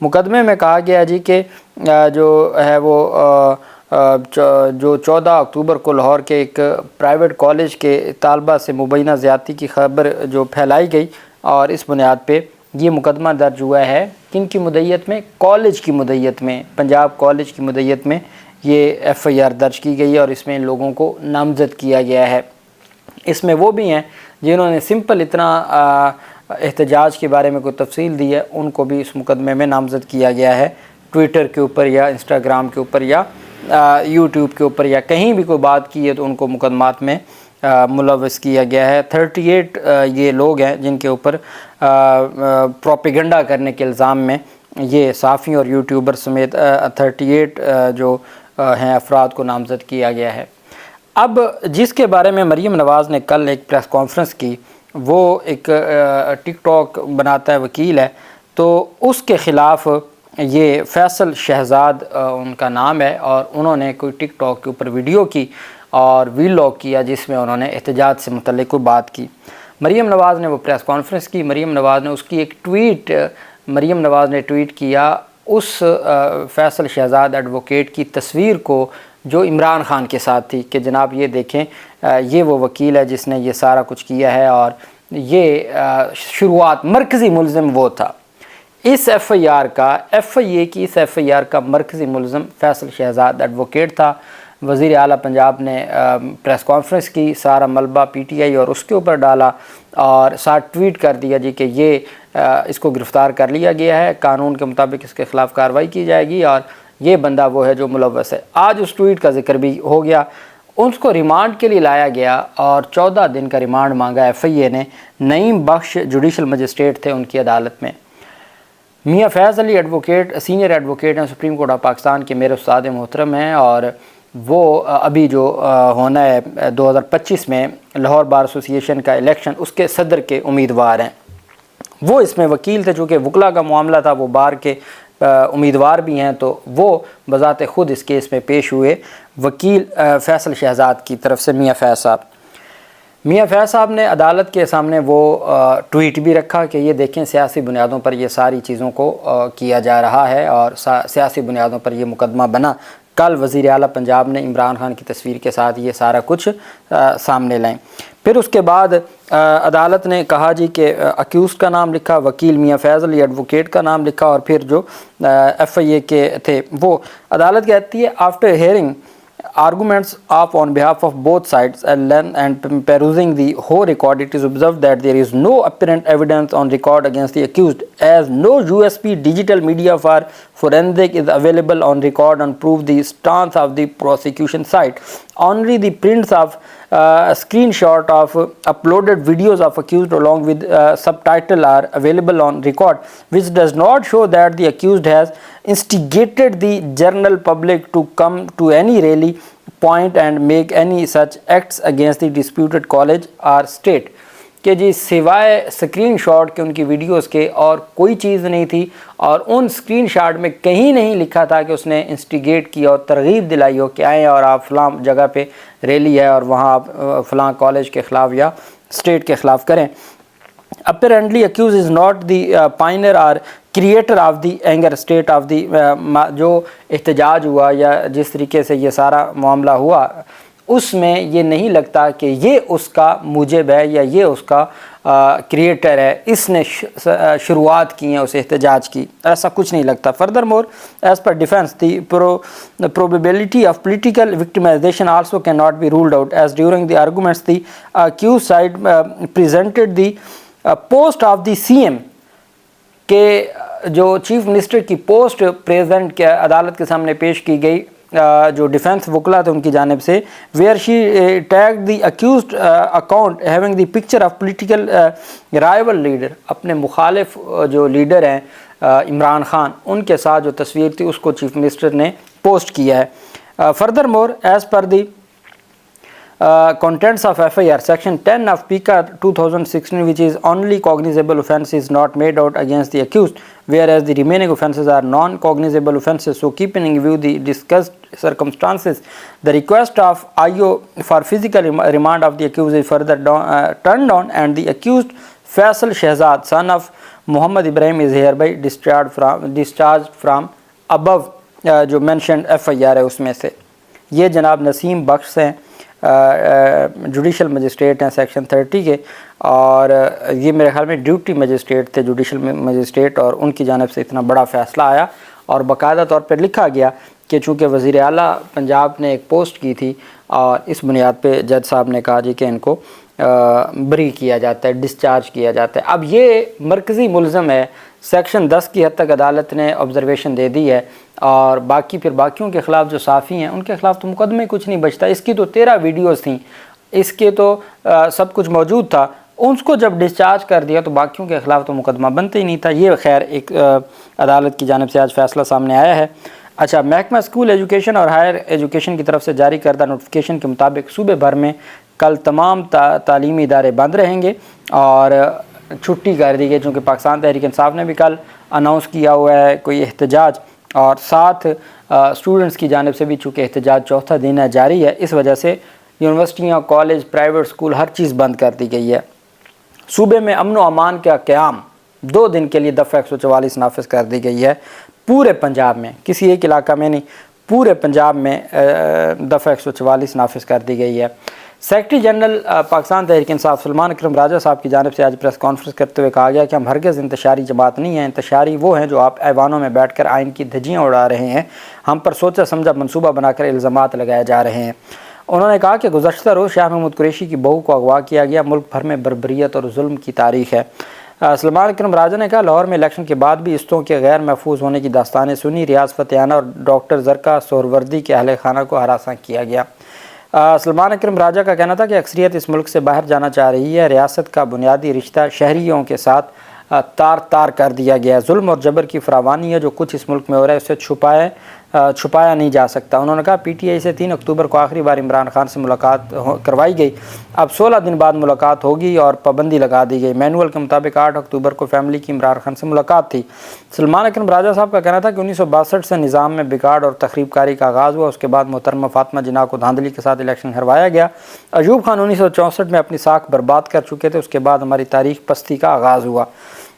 مقدمے میں کہا گیا جی کہ جو ہے وہ جو 14 اکتوبر کو لاہور کے ایک پرائیویٹ کالج کے طالبہ سے مبینہ زیادتی کی خبر جو پھیلائی گئی، اور اس بنیاد پہ یہ مقدمہ درج ہوا ہے کن کی مدعیت میں، کالج کی مدعیت میں، پنجاب کالج کی مدعیت میں یہ ایف آئی آر درج کی گئی ہے، اور اس میں ان لوگوں کو نامزد کیا گیا ہے۔ اس میں وہ بھی ہیں جنہوں نے سمپل اتنا احتجاج کے بارے میں کوئی تفصیل دی ہے، ان کو بھی اس مقدمے میں نامزد کیا گیا ہے، ٹویٹر کے اوپر یا انسٹاگرام کے اوپر یا یوٹیوب کے اوپر یا کہیں بھی کوئی بات کی ہے تو ان کو مقدمات میں ملوث کیا گیا ہے۔ 38 یہ لوگ ہیں جن کے اوپر پروپیگنڈا کرنے کے الزام میں یہ صحافی اور یوٹیوبر سمیت 38 جو ہیں افراد کو نامزد کیا گیا ہے۔ اب جس کے بارے میں مریم نواز نے کل ایک پریس کانفرنس کی، وہ ایک ٹک ٹاک بناتا ہے، وکیل ہے، تو اس کے خلاف یہ فیصل شہزاد ان کا نام ہے، اور انہوں نے کوئی ٹک ٹاک کے اوپر ویڈیو کی اور ویلاگ کیا جس میں انہوں نے احتجاج سے متعلق کوئی بات کی۔ مریم نواز نے وہ پریس کانفرنس کی، مریم نواز نے اس کی ایک ٹویٹ، مریم نواز نے ٹویٹ کیا اس فیصل شہزاد ایڈوکیٹ کی تصویر کو جو عمران خان کے ساتھ تھی کہ جناب یہ دیکھیں یہ وہ وکیل ہے جس نے یہ سارا کچھ کیا ہے، اور یہ شروعات مرکزی ملزم وہ تھا اس ایف آئی آر کا، ایف آئی اے کی اس ایف آئی آر کا مرکزی ملزم فیصل شہزاد ایڈوکیٹ تھا۔ وزیر اعلیٰ پنجاب نے پریس کانفرنس کی، سارا ملبہ پی ٹی آئی اور اس کے اوپر ڈالا، اور ساتھ ٹویٹ کر دیا جی کہ یہ اس کو گرفتار کر لیا گیا ہے، قانون کے مطابق اس کے خلاف کارروائی کی جائے گی، اور یہ بندہ وہ ہے جو ملوث ہے۔ آج اس ٹویٹ کا ذکر بھی ہو گیا، اس کو ریمانڈ کے لیے لایا گیا اور 14 دن کا ریمانڈ مانگا ایف آئی اے نے۔ نعیم بخش جوڈیشل مجسٹریٹ تھے ان کی عدالت میں۔ میاں فیض علی ایڈوکیٹ سینئر ایڈوکیٹ ہیں سپریم کورٹ آف پاکستان کے، میرے استاد محترم ہیں، اور وہ ابھی جو ہونا ہے 2025 میں لاہور بار ایسوسی ایشن کا الیکشن، اس کے صدر کے امیدوار ہیں۔ وہ اس میں وکیل تھے، چونکہ وکلا کا معاملہ تھا، وہ بار کے امیدوار بھی ہیں، تو وہ بذات خود اس کیس میں پیش ہوئے وکیل فیصل شہزاد کی طرف سے میاں فیض صاحب۔ میاں فیض صاحب نے عدالت کے سامنے وہ ٹویٹ بھی رکھا کہ یہ دیکھیں سیاسی بنیادوں پر یہ ساری چیزوں کو کیا جا رہا ہے، اور سیاسی بنیادوں پر یہ مقدمہ بنا۔ کل وزیر اعلیٰ پنجاب نے عمران خان کی تصویر کے ساتھ یہ سارا کچھ سامنے لائیں۔ پھر اس کے بعد عدالت نے کہا جی کہ اکیوزڈ کا نام لکھا، وکیل میاں فیض علی ایڈوکیٹ کا نام لکھا، اور پھر جو ایف آئی اے کے تھے وہ عدالت کہتی ہے after hearing arguments of on behalf of both sides and perusing the whole record, it is observed that there is no apparent evidence on record against the accused, as no USB digital media for forensic is available on record and prove the stance of the prosecution side. Only the prints of screenshot of uploaded videos of accused along with subtitle are available on record, which does not show that the accused has instigated the general public to come to any rally point and make any such acts against the disputed college or state. کہ جی سوائے screen shot کے ان کی videos کے اور کوئی چیز نہیں تھی، اور ان اسکرین شاٹ میں کہیں نہیں لکھا تھا کہ اس نے انسٹیگیٹ کیا اور ترغیب دلائی ہو کہ آئیں اور آپ فلاں جگہ پہ ریلی ہے اور وہاں آپ فلاں کالج کے خلاف یا اسٹیٹ کے خلاف کریں۔ Apparently accused is not the pioneer or creator of the anger state of the جو احتجاج ہوا یا جس طریقے سے یہ سارا معاملہ ہوا، اس میں یہ نہیں لگتا کہ یہ اس کا موجب ہے یا یہ اس کا کریٹر ہے، اس نے شروعات کی ہیں اس احتجاج کی، ایسا کچھ نہیں لگتا۔ Further more as per defence the probability of political victimization also cannot be ruled out, as during the arguments the accused side presented the post of the CM کہ جو چیف منسٹر کی پوسٹ پریزنٹ کے عدالت کے سامنے پیش کی گئی جو ڈیفینس وکلا تھے ان کی جانب سے، where she tag the accused account having the picture of political rival leader, اپنے مخالف جو لیڈر ہیں عمران خان، ان کے ساتھ جو تصویر تھی اس کو چیف منسٹر نے پوسٹ کیا ہے۔ Further more as per the contents of FIR section 10 of PICA 2016, which is only cognizable offence is not made out against the accused, whereas the remaining offences are non-cognizable offences. So keeping in view the discussed circumstances, the request of IO for physical remand of the accused is further turned down, and the accused Faisal Shehzad, son of Muhammad Ibrahim is hereby discharge from ابو جو mentioned FIR ہے اس میں سے۔ یہ جناب نسیم بخش ہیں، judicial magistrate ہیں section 30 کے، اور یہ میرے خیال میں ڈیوٹی مجسٹریٹ تھے، جوڈیشل مجسٹریٹ، اور ان کی جانب سے اتنا بڑا فیصلہ آیا اور باقاعدہ طور پر لکھا گیا کہ چونکہ وزیر اعلیٰ پنجاب نے ایک پوسٹ کی تھی اور اس بنیاد پہ جج صاحب نے کہا جی کہ ان کو بری کیا جاتا ہے، ڈسچارج کیا جاتا ہے۔ اب یہ مرکزی ملزم ہے، سیکشن 10 کی حد تک عدالت نے آبزرویشن دے دی ہے، اور باقی پھر باقیوں کے خلاف جو صحافی ہیں ان کے خلاف تو مقدمے کچھ نہیں بچتا۔ اس کی تو 13 ویڈیوز تھیں، اس کے تو سب کچھ موجود تھا، اس کو جب ڈسچارج کر دیا تو باقیوں کے خلاف تو مقدمہ بنتا ہی نہیں تھا۔ یہ خیر ایک عدالت کی جانب سے آج فیصلہ سامنے آیا ہے۔ اچھا، محکمہ اسکول ایجوکیشن اور ہائر ایجوکیشن کی طرف سے جاری کردہ نوٹیفیکیشن کے مطابق صوبے بھر میں کل تمام تعلیمی ادارے بند رہیں گے اور چھٹی کر دی گئی، چونکہ پاکستان تحریک انصاف نے بھی کل اناؤنس کیا ہوا ہے کوئی احتجاج، اور ساتھ اسٹوڈنٹس کی جانب سے بھی چونکہ احتجاج چوتھا دن ہے جاری ہے، اس وجہ سے یونیورسٹیاں، کالج، پرائیویٹ اسکول ہر چیز بند کر دی گئی ہے۔ صوبے میں امن و امان کا قیام 2 دن کے لیے دفعہ 144 نافذ کر دی گئی ہے، پورے پنجاب میں، کسی ایک علاقہ میں نہیں، پورے پنجاب میں دفعہ 144 نافذ کر دی گئی ہے۔ سیکرٹری جنرل پاکستان تحریک انصاف سلمان اکرم راجہ صاحب کی جانب سے آج پریس کانفرنس کرتے ہوئے کہا گیا کہ ہم ہرگز انتشاری جماعت نہیں ہیں، انتشاری وہ ہیں جو آپ ایوانوں میں بیٹھ کر آئین کی دھجیاں اڑا رہے ہیں، ہم پر سوچا سمجھا منصوبہ بنا کر الزامات لگائے جا رہے ہیں۔ انہوں نے کہا کہ گزشتہ روز شاہ محمود قریشی کی بہو کو اغوا کیا گیا، ملک بھر میں بربریت اور ظلم کی تاریخ ہے۔ سلمان اکرم راجہ نے کہا لاہور میں الیکشن کے بعد بھی استوں کے غیر محفوظ ہونے کی داستانیں سنی، ریاض فتحانہ اور ڈاکٹر زرکا سہروردی کے اہل خانہ کو ہراساں کیا گیا۔ سلمان اکرم راجہ کا کہنا تھا کہ اکثریت اس ملک سے باہر جانا چاہ رہی ہے، ریاست کا بنیادی رشتہ شہریوں کے ساتھ تار کر دیا گیا ہے، ظلم اور جبر کی فراوانی ہے جو کچھ اس ملک میں ہو رہا ہے اسے چھپایا نہیں جا سکتا۔ انہوں نے کہا PTI سے 3 اکتوبر کو آخری بار عمران خان سے ملاقات کروائی گئی، اب 16 دن بعد ملاقات ہوگی اور پابندی لگا دی گئی۔ مینول کے مطابق 8 اکتوبر کو فیملی کی عمران خان سے ملاقات تھی۔ سلمان اکرم راجہ صاحب کا کہنا تھا کہ 1962 سے نظام میں بگاڑ اور تخریب کاری کا آغاز ہوا، اس کے بعد محترمہ فاطمہ جناح کو دھاندلی کے ساتھ الیکشن ہروایا گیا۔ ایوب خان 1964 میں اپنی ساکھ برباد کر چکے تھے، اس کے بعد ہماری تاریخ پستی کا آغاز ہوا۔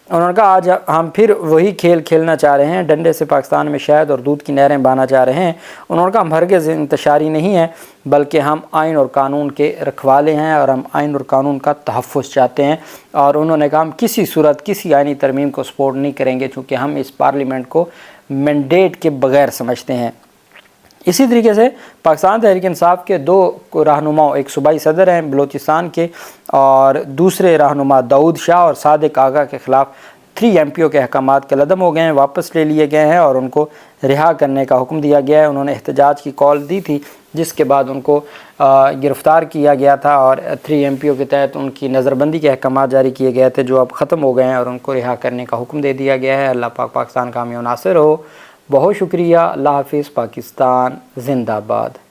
انہوں نے کہا آج ہم پھر وہی کھیل کھیلنا چاہ رہے ہیں، ڈنڈے سے پاکستان میں شہد اور دودھ کی نہریں بہانا چاہ رہے ہیں۔ انہوں نے کہا ہم ہرگز انتشاری نہیں ہیں بلکہ ہم آئین اور قانون کے رکھوالے ہیں اور ہم آئین اور قانون کا تحفظ چاہتے ہیں، اور انہوں نے کہا ہم کسی صورت کسی آئینی ترمیم کو سپورٹ نہیں کریں گے چونکہ ہم اس پارلیمنٹ کو مینڈیٹ کے بغیر سمجھتے ہیں۔ اسی طریقے سے پاکستان تحریک انصاف کے 2 رہنماؤں، ایک صوبائی صدر ہیں بلوچستان کے اور دوسرے رہنما داؤد شاہ اور صادق آغا کے خلاف 3 MPO کے احکامات کے لدم ہو گئے ہیں، واپس لے لیے گئے ہیں اور ان کو رہا کرنے کا حکم دیا گیا ہے۔ انہوں نے احتجاج کی کال دی تھی جس کے بعد ان کو گرفتار کیا گیا تھا اور 3 MPO کے تحت ان کی نظر بندی کے احکامات جاری کیے گئے تھے جو اب ختم ہو گئے ہیں اور ان کو رہا کرنے کا حکم دے دیا گیا ہے۔ اللہ پاک پاکستان کامیاب ناصر ہو۔ بہت شکریہ۔ اللہ حافظ۔ پاکستان زندہ باد۔